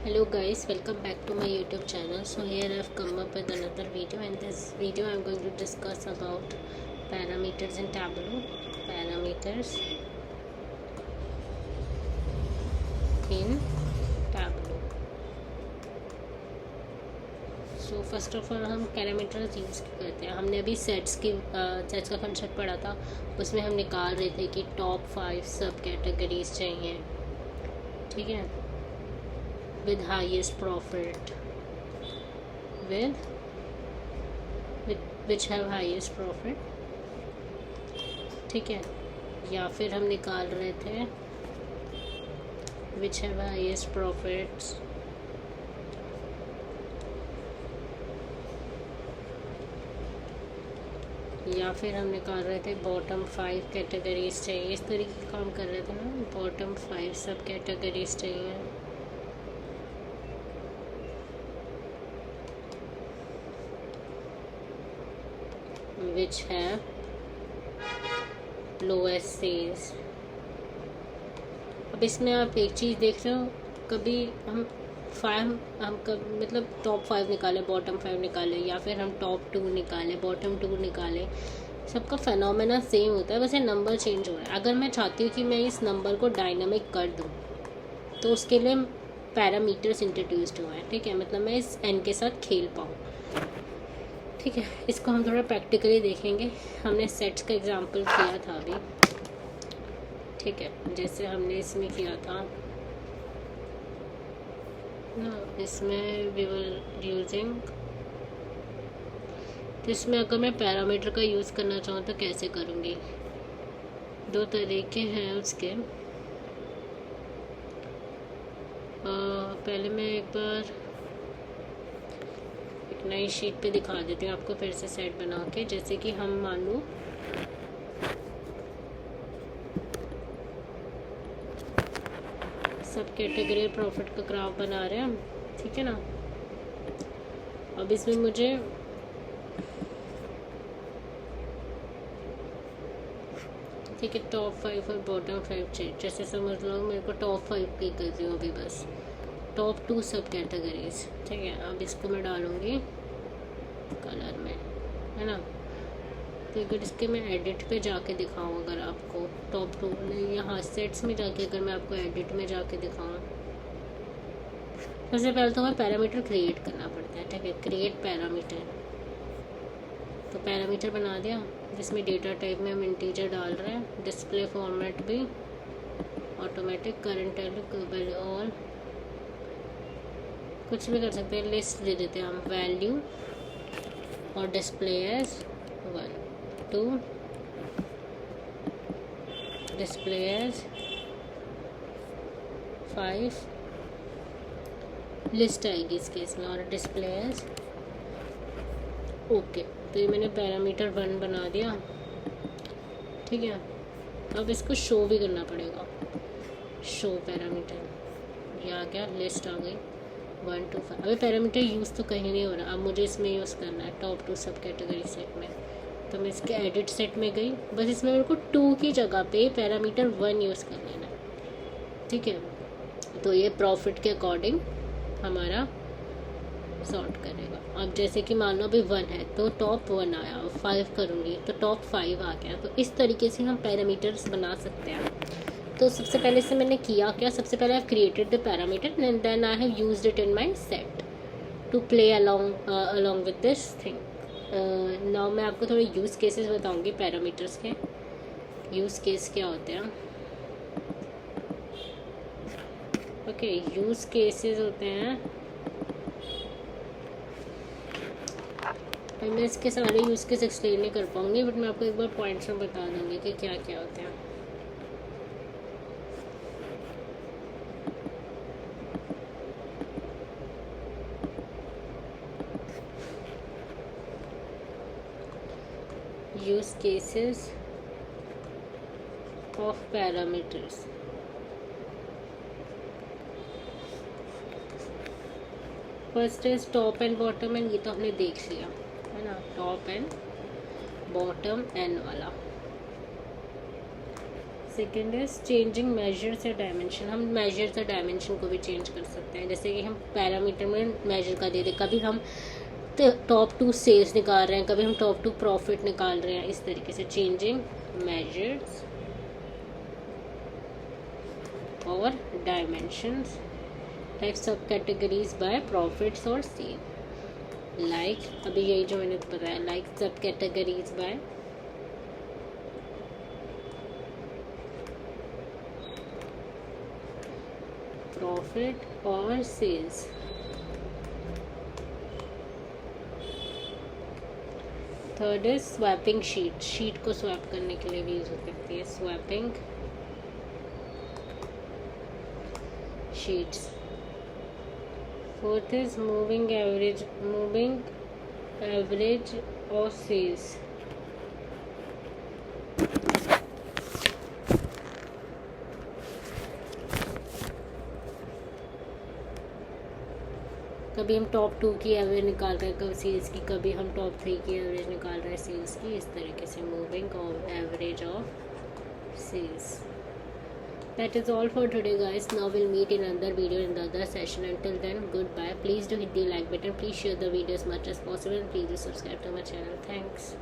Hello guys, welcome back to my YouTube channel. So here I have come up with another video. In this video I am going to discuss about parameters in Tableau. Parameters in Tableau. So first of all हम parameters use करते हैं. हमने अभी sets का concept पढ़ा था. उसमें हम निकाल रहे थे कि टॉप 5 सब कैटेगरीज चाहिए. ठीक है, with highest profit, which have highest profit. ठीक है, या फिर हम निकाल रहे थे which have highest profits, या फिर हम निकाल रहे थे बॉटम 5 कैटेगरीज चाहिए. इस तरीके का काम कर रहे थे ना. बॉटम 5 सब कैटेगरीज चाहिए. which have lowest sales. अब इसमें आप एक चीज़ देख रहे हो, कभी हम मतलब टॉप 5 निकाले, बॉटम 5 निकाले, या फिर हम टॉप 2 निकाले, बॉटम 2 निकाले, सबका फेनोमेना सेम होता है, वैसे नंबर चेंज हो रहा है. अगर मैं चाहती हूँ कि मैं इस नंबर को डायनामिक कर दूँ तो उसके लिए पैरामीटर्स इंट्रोड्यूस्ड हुआ है. ठीक है, मतलब मैं इस एन के साथ खेल पाऊँ. ठीक है, इसको हम थोड़ा प्रैक्टिकली देखेंगे. हमने सेट्स का एग्जांपल किया था अभी. ठीक है, जैसे हमने इसमें किया था ना, इसमें वी वर यूजिंग, तो इसमें अगर मैं पैरामीटर का यूज़ करना चाहूँ तो कैसे करूँगी. 2 तरीके हैं उसके. पहले मैं एक बार नई शीट पे दिखा देती हूँ आपको फिर से सेट बना के. जैसे कि हम मान लो सब कैटेगरी प्रॉफिट का ग्राफ बना रहे हैं हम. ठीक है ना. अब इसमें मुझे ठीक है टॉप 5 और बॉटम 5 चाहिए. जैसे समझ लो मेरे को टॉप 5 की कर रही हूँ अभी, बस टॉप 2 सब कैटेगरीज. ठीक है, अब इसको मैं डालूँगी कलर में, है ना. तो अगर इसके मैं एडिट पे जाके दिखाऊँ, अगर आपको टॉप 2 यहाँ सेट्स में जाके अगर मैं आपको एडिट में जाके दिखाऊँ, सबसे पहले तो हमें पैरामीटर क्रिएट करना पड़ता है. ठीक है, क्रिएट पैरामीटर. तो पैरामीटर बना दिया जिसमें डेटा टाइप में हम इंटीजर डाल रहे हैं. डिस्प्ले फॉर्मेट भी ऑटोमेटिक, करंट वैल्यू ऑल, कुछ भी कर सकते हैं. लिस्ट दे देते हैं हम, वैल्यू और display as 1, 2, display as 5, list आएगी इस केस में, और डिस्प्ले एज ओके. तो ये मैंने पैरामीटर 1 बना दिया. ठीक है, अब इसको शो भी करना पड़ेगा. शो पैरामीटर, ये आ गया, लिस्ट आ गई 1 to 5. अभी पैरामीटर यूज़ तो कहीं नहीं हो रहा. अब मुझे इसमें यूज़ करना है टॉप 2 सब कैटेगरी सेट में. तो मैं इसके एडिट सेट में गई, बस इसमें मेरे को 2 की जगह पे पैरामीटर 1 यूज़ कर लेना है. ठीक है, तो ये प्रॉफिट के अकॉर्डिंग हमारा सॉर्ट करेगा. अब जैसे कि मान लो अभी 1 है तो टॉप 1 आया, 5 करूँगी तो टॉप 5 आ गया. तो इस तरीके से हम पैरामीटर्स बना सकते हैं. तो सबसे पहले से मैंने किया क्या, सबसे पहले I have created the parameter and then I have used it in my set to play along with this thing. Now मैं आपको थोड़े यूज़ केसेस बताऊंगी पैरामीटर्स के. यूज़ केस क्या होते हैं. ओके, यूज़ केसेस होते हैं. मैं इसके सारे यूज़ केस एक्सप्लेन नहीं कर पाऊंगी, बट मैं आपको एक बार पॉइंट्स में बता दूंगी कि क्या क्या होते हैं. use cases of parameters. First is top and bottom and. ये तो हमने देख लिया है ना, टॉप एंड बॉटम एंड वाला. सेकेंड इज चेंजिंग मेजर्स या डायमेंशन। हम मेजर्स या डायमेंशन को भी चेंज कर सकते हैं, जैसे कि हम पैरामीटर में मेजर का दे दें, कभी हम टॉप 2 सेल्स निकाल रहे हैं, कभी हम टॉप 2 प्रॉफिट निकाल रहे हैं, इस तरीके से चेंजिंग मेजर्स और dimensions like sub categories by profits और सेल। लाइक अभी यही जो मैंने बताया, like sub categories by profit और sales. Third is swapping sheet. Sheet को स्वैप करने के लिए भी यूज हो सकती है, swapping sheets. Fourth is moving average और सेल्स। कभी हम टॉप 2 की एवरेज निकाल रहे हैं कभी सेल्स की, कभी हम टॉप 3 की एवरेज निकाल रहे हैं सेल्स की, इस तरीके से मूविंग और average of sales. That is all for today guys. Now we'll meet in another video in the other session. Until then, goodbye. Please do hit the like button. Please share the video as much as possible. And please do subscribe to my channel. Thanks.